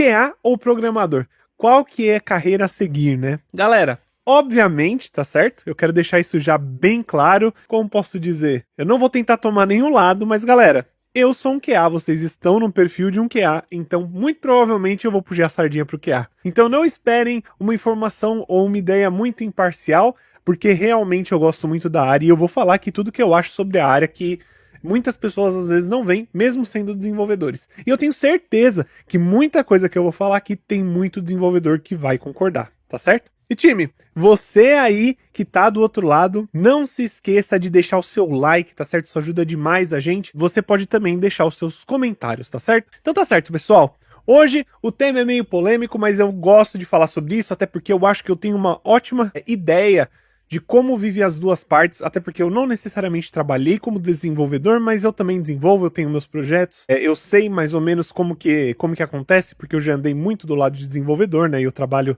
QA ou programador? Qual que é a carreira a seguir, né? Galera, obviamente, tá certo? Eu quero deixar isso já bem claro. Como posso dizer? Eu não vou tentar tomar nenhum lado, mas galera, eu sou um QA, vocês estão no perfil de um QA, então muito provavelmente eu vou puxar a sardinha pro QA. Então não esperem uma informação ou uma ideia muito imparcial, porque realmente eu gosto muito da área e eu vou falar aqui tudo que eu acho sobre a área que muitas pessoas às vezes não veem, mesmo sendo desenvolvedores. E eu tenho certeza que muita coisa que eu vou falar aqui tem muito desenvolvedor que vai concordar, tá certo? E time, você aí que tá do outro lado, não se esqueça de deixar o seu like, tá certo? Isso ajuda demais a gente. Você pode também deixar os seus comentários, tá certo? Então tá certo, pessoal. Hoje o tema é meio polêmico, mas eu gosto de falar sobre isso, até porque eu acho que eu tenho uma ótima ideia de como vive as duas partes, até porque eu não necessariamente trabalhei como desenvolvedor, mas eu também desenvolvo, eu tenho meus projetos, eu sei mais ou menos como que acontece, porque eu já andei muito do lado de desenvolvedor, né, e eu trabalho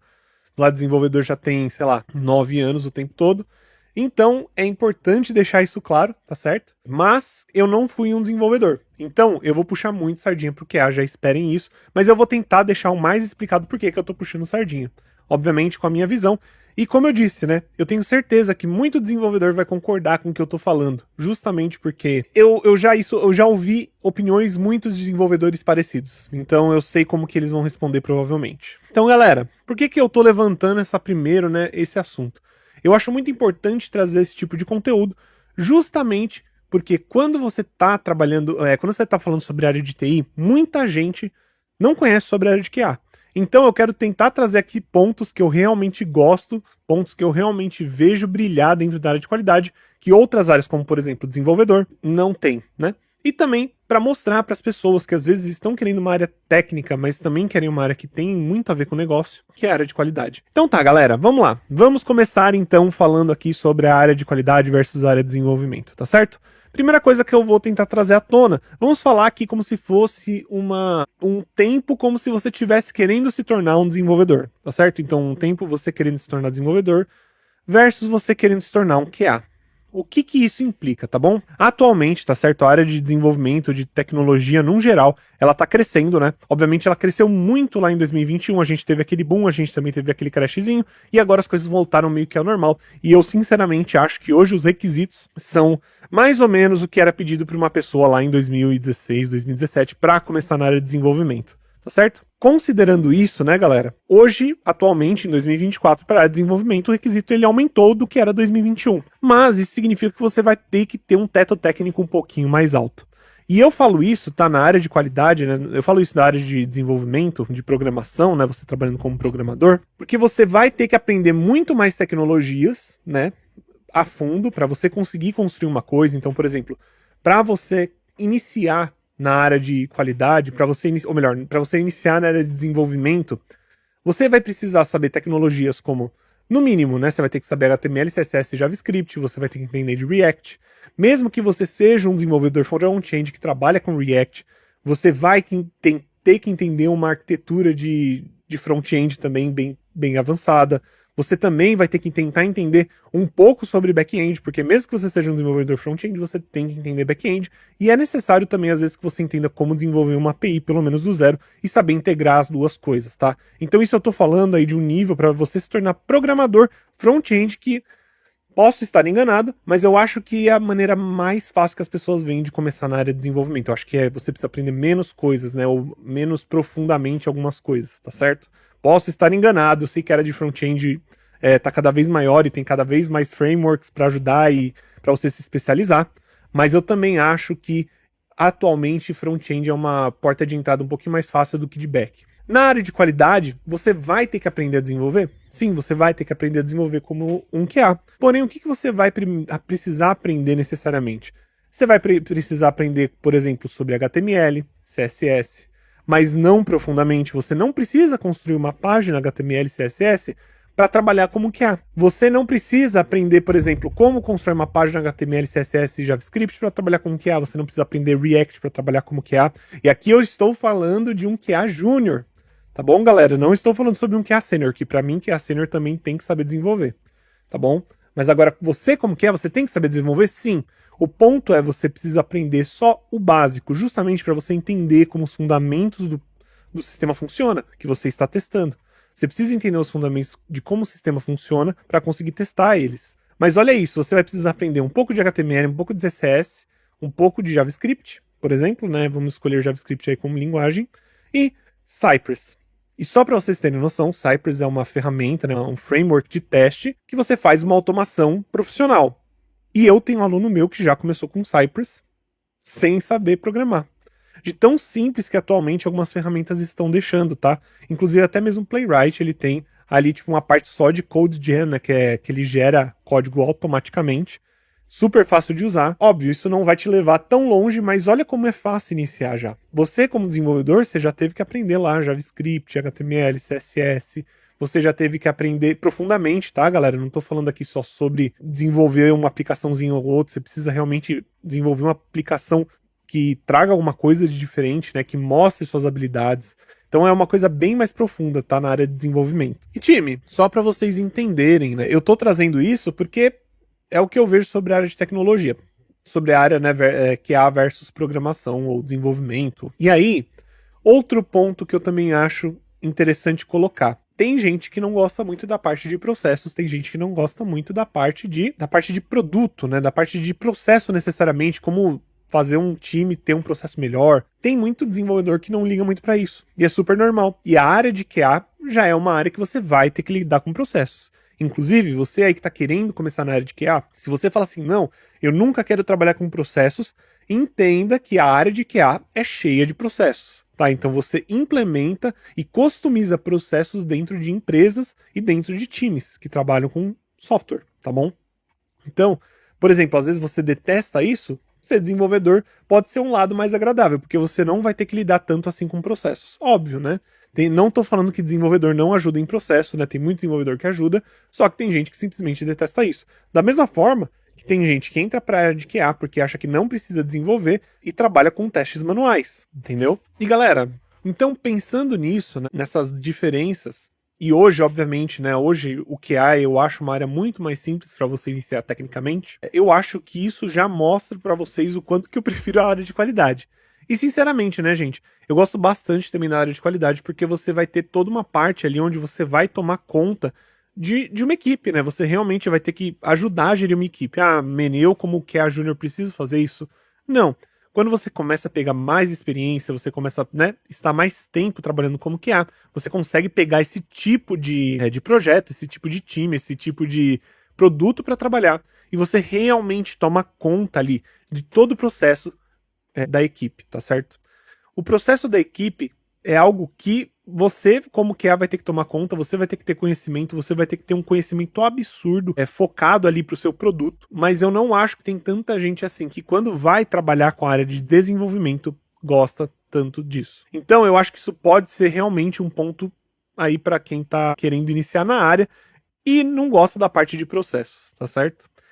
do lado de desenvolvedor já tem, sei lá, 9 anos o tempo todo, então é importante deixar isso claro, tá certo? Mas eu não fui um desenvolvedor, então eu vou puxar muito sardinha pro QA, já esperem isso, mas eu vou tentar deixar o mais explicado por que eu tô puxando sardinha, obviamente com a minha visão. E como eu disse, né, eu tenho certeza que muito desenvolvedor vai concordar com o que eu tô falando, justamente porque eu já ouvi opiniões de muitos desenvolvedores parecidos, então eu sei como que eles vão responder provavelmente. Então galera, por que eu tô levantando esse assunto? Eu acho muito importante trazer esse tipo de conteúdo, justamente porque quando você tá trabalhando, quando você tá falando sobre a área de TI, muita gente não conhece sobre a área de QA. Então eu quero tentar trazer aqui pontos que eu realmente gosto, pontos que eu realmente vejo brilhar dentro da área de qualidade, que outras áreas, como por exemplo desenvolvedor, não tem, né? E também para mostrar para as pessoas que às vezes estão querendo uma área técnica, mas também querem uma área que tem muito a ver com o negócio, que é a área de qualidade. Então tá, galera, vamos lá. Vamos começar então falando aqui sobre a área de qualidade versus a área de desenvolvimento, tá certo? Primeira coisa que eu vou tentar trazer à tona, vamos falar aqui como se fosse um tempo como se você estivesse querendo se tornar um desenvolvedor, tá certo? Então um tempo você querendo se tornar desenvolvedor versus você querendo se tornar um QA. O que isso implica, tá bom? Atualmente, tá certo? A área de desenvolvimento, de tecnologia, num geral, ela tá crescendo, né? Obviamente ela cresceu muito lá em 2021, a gente teve aquele boom, a gente também teve aquele crashzinho, e agora as coisas voltaram meio que ao normal. E eu, sinceramente, acho que hoje os requisitos são mais ou menos o que era pedido para uma pessoa lá em 2016, 2017, para começar na área de desenvolvimento, tá certo? Considerando isso, né, galera, hoje, atualmente, em 2024, para a área de desenvolvimento, o requisito ele aumentou do que era 2021. Mas isso significa que você vai ter que ter um teto técnico um pouquinho mais alto. E eu falo isso, tá, na área de qualidade, né, eu falo isso na área de desenvolvimento, de programação, né, você trabalhando como programador, porque você vai ter que aprender muito mais tecnologias, né, a fundo, para você conseguir construir uma coisa. Então, por exemplo, para você iniciar na área de qualidade, para você iniciar na área de desenvolvimento, você vai precisar saber tecnologias como, no mínimo, né, você vai ter que saber HTML, CSS e JavaScript, você vai ter que entender de React. Mesmo que você seja um desenvolvedor front-end que trabalha com React, você vai ter que entender uma arquitetura de front-end também bem avançada. Você também vai ter que tentar entender um pouco sobre back-end, porque mesmo que você seja um desenvolvedor front-end, você tem que entender back-end, e é necessário também, às vezes, que você entenda como desenvolver uma API, pelo menos do zero, e saber integrar as duas coisas, tá? Então isso eu tô falando aí de um nível para você se tornar programador front-end, que posso estar enganado, mas eu acho que é a maneira mais fácil que as pessoas veem de começar na área de desenvolvimento. Eu acho que você precisa aprender menos coisas, né, ou menos profundamente algumas coisas, tá certo? Posso estar enganado, eu sei que a área de front-end tá cada vez maior e tem cada vez mais frameworks para ajudar e para você se especializar, mas eu também acho que atualmente front-end é uma porta de entrada um pouquinho mais fácil do que de back. Na área de qualidade, você vai ter que aprender a desenvolver? Sim, você vai ter que aprender a desenvolver como um QA. Porém, o que você vai precisar aprender necessariamente? Você vai precisar aprender, por exemplo, sobre HTML, CSS, mas não profundamente. Você não precisa construir uma página HTML e CSS para trabalhar como QA. Você não precisa aprender, por exemplo, como construir uma página HTML, CSS e JavaScript para trabalhar como QA. Você não precisa aprender React para trabalhar como QA. E aqui eu estou falando de um QA Júnior. Tá bom, galera? Não estou falando sobre um QA Sênior, que para mim QA Sênior também tem que saber desenvolver. Tá bom? Mas agora, você como QA, você tem que saber desenvolver? Sim. O ponto é, você precisa aprender só o básico, justamente para você entender como os fundamentos do sistema funciona, que você está testando. Você precisa entender os fundamentos de como o sistema funciona para conseguir testar eles. Mas olha isso, você vai precisar aprender um pouco de HTML, um pouco de CSS, um pouco de JavaScript, por exemplo, né? Vamos escolher JavaScript aí como linguagem, e Cypress. E só para vocês terem noção, Cypress é uma ferramenta, né, um framework de teste que você faz uma automação profissional. E eu tenho um aluno meu que já começou com Cypress sem saber programar. De tão simples que atualmente algumas ferramentas estão deixando, tá? Inclusive até mesmo o Playwright, ele tem ali tipo uma parte só de code gen, né, que ele gera código automaticamente. Super fácil de usar. Óbvio, isso não vai te levar tão longe, mas olha como é fácil iniciar já. Você, como desenvolvedor, você já teve que aprender lá JavaScript, HTML, CSS. Você já teve que aprender profundamente, tá, galera? Não tô falando aqui só sobre desenvolver uma aplicaçãozinha ou outra. Você precisa realmente desenvolver uma aplicação que traga alguma coisa de diferente, né? Que mostre suas habilidades. Então é uma coisa bem mais profunda, tá? Na área de desenvolvimento. E time, só para vocês entenderem, né? Eu tô trazendo isso porque é o que eu vejo sobre a área de tecnologia. Sobre a área, né, QA versus programação ou desenvolvimento. E aí, outro ponto que eu também acho interessante colocar. Tem gente que não gosta muito da parte de processos, tem gente que não gosta muito da parte de produto, né? Da parte de processo necessariamente, como fazer um time ter um processo melhor. Tem muito desenvolvedor que não liga muito para isso. E é super normal. E a área de QA já é uma área que você vai ter que lidar com processos. Inclusive, você aí que está querendo começar na área de QA, se você fala assim, não, eu nunca quero trabalhar com processos, entenda que a área de QA é cheia de processos. Tá? Então você implementa e customiza processos dentro de empresas e dentro de times que trabalham com software, tá bom? Então, por exemplo, às vezes você detesta isso, ser desenvolvedor pode ser um lado mais agradável, porque você não vai ter que lidar tanto assim com processos. Óbvio, né? Não tô falando que desenvolvedor não ajuda em processo, né? Tem muito desenvolvedor que ajuda, só que tem gente que simplesmente detesta isso. Da mesma forma que tem gente que entra para a área de QA porque acha que não precisa desenvolver e trabalha com testes manuais, entendeu? E galera, então pensando nisso, né, nessas diferenças, e hoje, obviamente, né, hoje o QA eu acho uma área muito mais simples para você iniciar tecnicamente, eu acho que isso já mostra para vocês o quanto que eu prefiro a área de qualidade. E sinceramente, né, gente, eu gosto bastante também da área de qualidade, porque você vai ter toda uma parte ali onde você vai tomar conta de uma equipe, né? Você realmente vai ter que ajudar a gerir uma equipe. Ah, eu como QA Júnior preciso fazer isso? Não. Quando você começa a pegar mais experiência, você começa a, né, estar mais tempo trabalhando como QA, você consegue pegar esse tipo de projeto, esse tipo de time, esse tipo de produto para trabalhar. E você realmente toma conta ali de todo o processo da equipe, tá certo? O processo da equipe é algo que você, como QA, vai ter que tomar conta, você vai ter que ter conhecimento, você vai ter que ter um conhecimento absurdo, focado ali pro seu produto, mas eu não acho que tem tanta gente assim que quando vai trabalhar com a área de desenvolvimento, gosta tanto disso. Então eu acho que isso pode ser realmente um ponto aí para quem tá querendo iniciar na área e não gosta da parte de processos, tá certo?